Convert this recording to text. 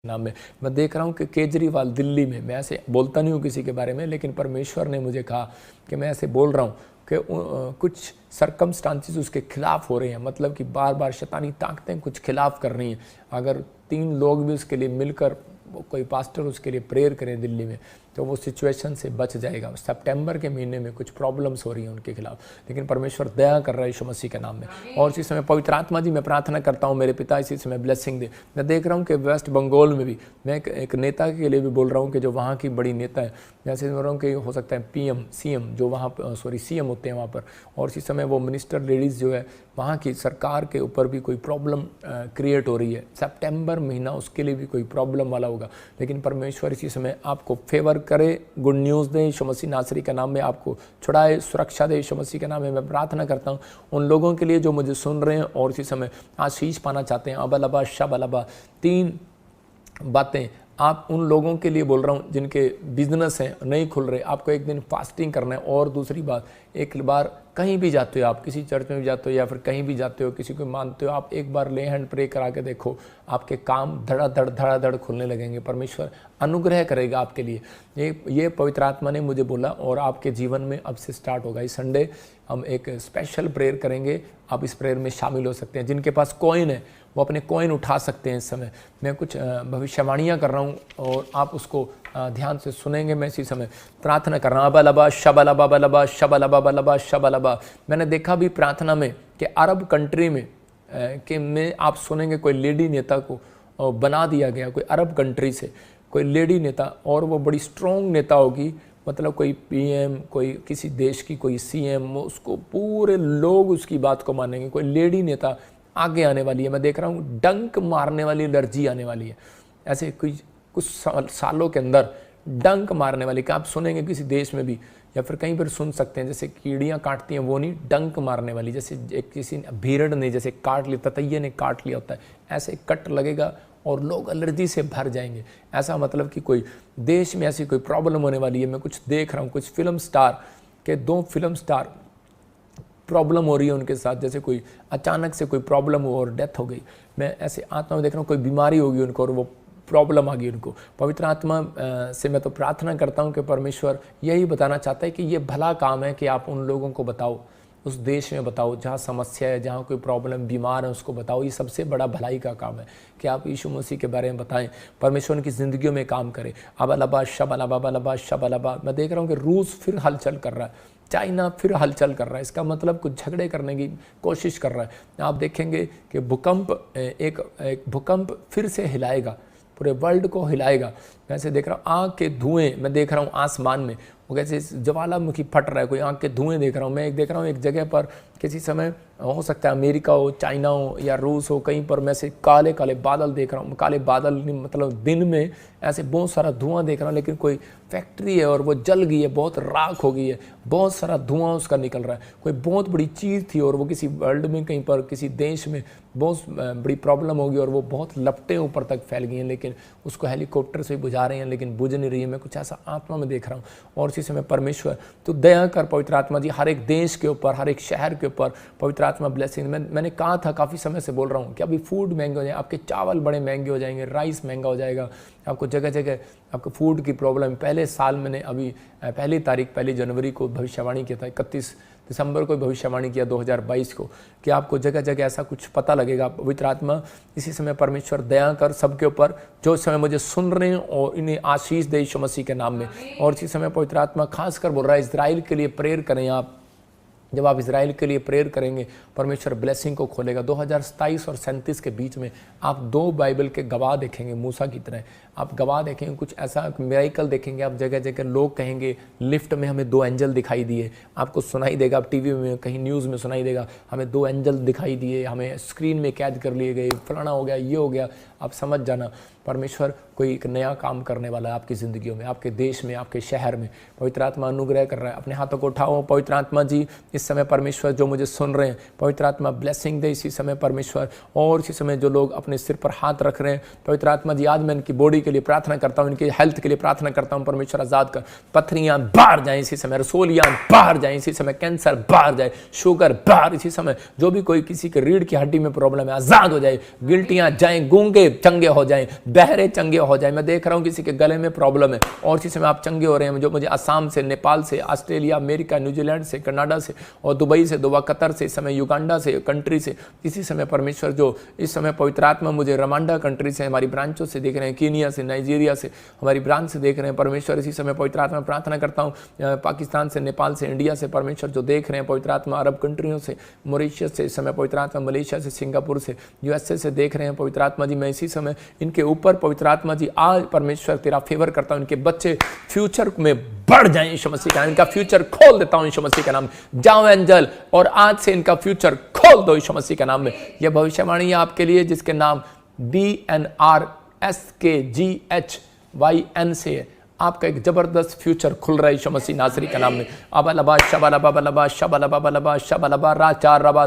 नाम में। मैं देख रहा हूँ कि केजरीवाल दिल्ली में, मैं ऐसे बोलता नहीं हूँ किसी के बारे में, लेकिन परमेश्वर ने मुझे कहा कि मैं ऐसे बोल रहा हूँ कि कुछ सरकमस्टांसिस उसके खिलाफ हो रहे हैं, मतलब कि बार बार शैतानी ताकतें कुछ खिलाफ कर रही हैं। अगर 3 लोग भी उसके लिए मिलकर कोई पास्टर उसके लिए प्रेयर करें दिल्ली में, तो वो सिचुएशन से बच जाएगा। सितंबर के महीने में कुछ प्रॉब्लम्स हो रही हैं उनके खिलाफ, लेकिन परमेश्वर दया कर रहा है यीशु मसीह के नाम में। और इसी समय पवित्र आत्मा जी मैं प्रार्थना करता हूँ मेरे पिता इसी समय ब्लेसिंग दे। मैं देख रहा हूँ कि वेस्ट बंगाल में भी मैं एक नेता के लिए भी बोल रहा हूँ कि जो वहाँ की बड़ी नेता है, जैसे बोल रहा हूँ कि हो सकता है PM CM जो वहाँ CM होते हैं वहाँ पर, और इसी समय वो मिनिस्टर लेडीज़ जो है वहाँ की सरकार के ऊपर भी कोई प्रॉब्लम क्रिएट हो रही है। सितंबर महीना उसके लिए भी कोई प्रॉब्लम वाला होगा, लेकिन परमेश्वर इसी समय आपको फेवर करे, गुड न्यूज़ दे यीशु मसीह नासरी के नाम में, आपको छुड़ाए, सुरक्षा दे यीशु मसीह के नाम में। मैं प्रार्थना करता हूँ उन लोगों के लिए जो मुझे सुन रहे हैं और इसी समय आशीष पाना चाहते हैं। अबलबा शबलबा 3 बातें आप उन लोगों के लिए बोल रहा हूँ जिनके बिजनेस हैं नहीं खुल रहे, आपको एक दिन फास्टिंग करना है। और दूसरी बात, एक बार कहीं भी जाते हो आप, किसी चर्च में भी जाते हो या फिर कहीं भी जाते हो, किसी को मानते हो, आप एक बार ले हैंड प्रे करा के देखो, आपके काम धड़ाधड़ खुलने लगेंगे। परमेश्वर अनुग्रह करेगा आपके लिए। ये पवित्र आत्मा ने मुझे बोला और आपके जीवन में अब से स्टार्ट होगा। इस संडे हम एक स्पेशल प्रेयर करेंगे, आप इस प्रेयर में शामिल हो सकते हैं। जिनके पास कॉइन है वो अपने कॉइन उठा सकते हैं। इस समय मैं कुछ भविष्यवाणियाँ कर रहा हूँ और आप उसको ध्यान से सुनेंगे। मैं इसी समय प्रार्थना कर रहा हूँ। अबलबा शबलबा बलबा शबलबा बलबा शबलबा। मैंने देखा भी प्रार्थना में कि अरब कंट्री में आप सुनेंगे कोई लेडी नेता को बना दिया गया, कोई अरब कंट्री से कोई लेडी नेता, और वो बड़ी स्ट्रॉन्ग नेता होगी, मतलब कोई PM, कोई किसी देश की कोई CM, उसको पूरे लोग उसकी बात को मानेंगे। कोई लेडी नेता आगे आने वाली है। मैं देख रहा हूँ डंक मारने वाली एनर्जी आने वाली है। ऐसे कुछ सालों के अंदर डंक मारने वाली, क्या आप सुनेंगे किसी देश में भी या फिर कहीं पर सुन सकते हैं। जैसे कीड़ियाँ काटती हैं वो नहीं, डंक मारने वाली, जैसे एक किसी भेड़ ने जैसे काट लिया, ततैये ने काट लिया होता है, ऐसे कट लगेगा और लोग एलर्जी से भर जाएंगे। ऐसा मतलब कि कोई देश में ऐसी कोई प्रॉब्लम होने वाली है। मैं कुछ देख रहा हूँ, कुछ फिल्म स्टार के 2 फिल्म स्टार प्रॉब्लम हो रही है उनके साथ, जैसे कोई अचानक से कोई प्रॉब्लम हो और डेथ हो गई। मैं ऐसे आत्मा में देख रहा हूँ कोई बीमारी होगी उनको और वो प्रॉब्लम आ गई उनको। पवित्र आत्मा से मैं तो प्रार्थना करता हूँ कि परमेश्वर यही बताना चाहता है कि ये भला काम है कि आप उन लोगों को बताओ, उस देश में बताओ जहाँ समस्या है, जहाँ कोई प्रॉब्लम, बीमार है, उसको बताओ। ये सबसे बड़ा भलाई का काम है कि आप यीशु मसीह के बारे में बताएं, परमेश्वर उनकी ज़िंदगियों में काम करे। अबलबा शबलबा बलबा शबलबा। मैं देख रहा हूँ कि रूस फिर हलचल कर रहा है, चाइना फिर हलचल कर रहा है। इसका मतलब कुछ झगड़े करने की कोशिश कर रहा है। आप देखेंगे कि एक भूकंप फिर से हिलाएगा, पूरे वर्ल्ड को हिलाएगा। मैं ऐसे देख रहा हूँ आग के धुएं, मैं देख रहा हूँ आसमान में वो कैसे ज्वालामुखी फट रहा है, कोई आग के धुएं देख रहा हूँ। मैं देख रहा हूँ एक जगह पर किसी समय हो सकता है अमेरिका हो, चाइना हो या रूस हो, कहीं पर मैं से काले काले बादल देख रहा हूँ। काले बादल मतलब दिन में ऐसे बहुत सारा धुआं देख रहा हूँ, लेकिन कोई फैक्ट्री है और वो जल गई है, बहुत राख हो गई है, बहुत सारा धुआं उसका निकल रहा है। कोई बहुत बड़ी चीज़ थी और वो किसी वर्ल्ड में कहीं पर किसी देश में बहुत बड़ी प्रॉब्लम होगी और वो बहुत लपटें ऊपर तक फैल गई हैं, लेकिन उसको हेलीकॉप्टर से बुझा रहे हैं लेकिन बुझ नहीं रही है। मैं कुछ ऐसा आत्मा में देख रहा हूँ। और इसी समय परमेश्वर तो दया कर पवित्र आत्मा जी, हर एक देश के ऊपर, हर एक शहर के ऊपर पवित्र आत्मा ब्लेसिंग। मैंने कहा था काफ़ी समय से बोल रहा हूँ कि अभी फूड महंगे हो जाए, आपके चावल बड़े महंगे हो जाएंगे, राइस महंगा हो जाएगा, आपको जगह जगह आपको फूड की प्रॉब्लम। पहले साल मैंने अभी 1 जनवरी को भविष्यवाणी किया था, 31 दिसंबर को भविष्यवाणी किया 2022 को, कि आपको जगह जगह ऐसा कुछ पता लगेगा। पवित्र आत्मा इसी समय परमेश्वर दया कर सबके ऊपर जो इस समय मुझे सुन रहे हैं और इन्हें आशीष दे यीशु मसीह के नाम में। और इसी समय पवित्र आत्मा खास कर बोल रहा है इजराइल के लिए प्रेयर करें आप। जब आप इजराइल के लिए प्रेयर करेंगे परमेश्वर ब्लेसिंग को खोलेगा। 2027 और 37 के बीच में आप 2 बाइबल के गवाह देखेंगे, मूसा की तरह आप गवाह देखेंगे, कुछ ऐसा मिरेकल देखेंगे। आप जगह जगह लोग कहेंगे लिफ्ट में हमें 2 एंजल दिखाई दिए, आपको सुनाई देगा, आप टीवी में कहीं न्यूज़ में सुनाई देगा हमें 2 एंजल दिखाई दिए, हमें स्क्रीन में कैद कर लिए गए, फलाना हो गया, ये हो गया। आप समझ जाना परमेश्वर कोई एक नया काम करने वाला है आपकी ज़िंदगियों में, आपके देश में, आपके शहर में। पवित्र आत्मा अनुग्रह कर रहा है। अपने हाथों को उठाओ। पवित्र आत्मा जी इस समय परमेश्वर जो मुझे सुन रहे हैं, पवित्र आत्मा ब्लेसिंग दे इसी समय परमेश्वर। और इसी समय जो लोग अपने सिर पर हाथ रख रहे हैं, पवित्र आत्मा जी आज मैं इनकी बॉडी के लिए प्रार्थना करता हूँ, इनकी हेल्थ के लिए प्रार्थना करता हूँ परमेश्वर, आजाद कर। पथरियाँ बाहर जाएं इसी समय, रसोलियाँ बाहर जाएं इसी समय, कैंसर बाहर जाए, शुगर बाहर इसी समय, जो भी कोई किसी के रीढ़ की हड्डी में प्रॉब्लम है आजाद हो जाए, गिल्टियाँ जाएं, गूंगे चंगे हो जाएं, बहरे चंगे हो जाएं। मैं देख रहा हूँ किसी के गले में प्रॉब्लम है और इसी समय आप चंगे हो रहे हैं, जो मुझे असम से, नेपाल से, ऑस्ट्रेलिया, अमेरिका, न्यूजीलैंड से, कनाडा से और दुबई से, दुबई, कतर से, इस समय युगांडा से, कंट्री से इसी समय परमेश्वर जो इस समय पवित्र आत्मा मुझे रवांडा कंट्री से, हमारी ब्रांचों से देख रहे हैं, कीनिया से, नाइजीरिया से हमारी ब्रांच से देख रहे हैं परमेश्वर, इसी समय पवित्र आत्मा प्रार्थना करता हूँ पाकिस्तान से, नेपाल से, इंडिया से परमेश्वर जो देख रहे हैं पवित्र आत्मा, अरब कंट्रियों से, मॉरिशस से इस समय पवित्र आत्मा, मलेशिया से, सिंगापुर से, यूएसए से देख रहे हैं पवित्र आत्मा जी। मैं इसी समय इनके ऊपर पवित्र आत्मा जी आज परमेश्वर तेरा फेवर करता हूँ, इनके बच्चे फ्यूचर में बढ़ जाएं यीशु मसीह का, इनका फ्यूचर खोल देता हूँ यीशु मसीह के नाम। जाओ एंजल और आज से इनका फ्यूचर खोल दो यीशु मसीह के नाम में। यह भविष्यवाणी है आपके लिए जिसके नाम BNRSKGHYN से है। आपका एक जबरदस्त फ्यूचर खुल रहा है यीशु मसीह नासरी के नाम में। अबा लबा शबा लबा लबा शबा लबा लबा शबा लबा रा चार रबा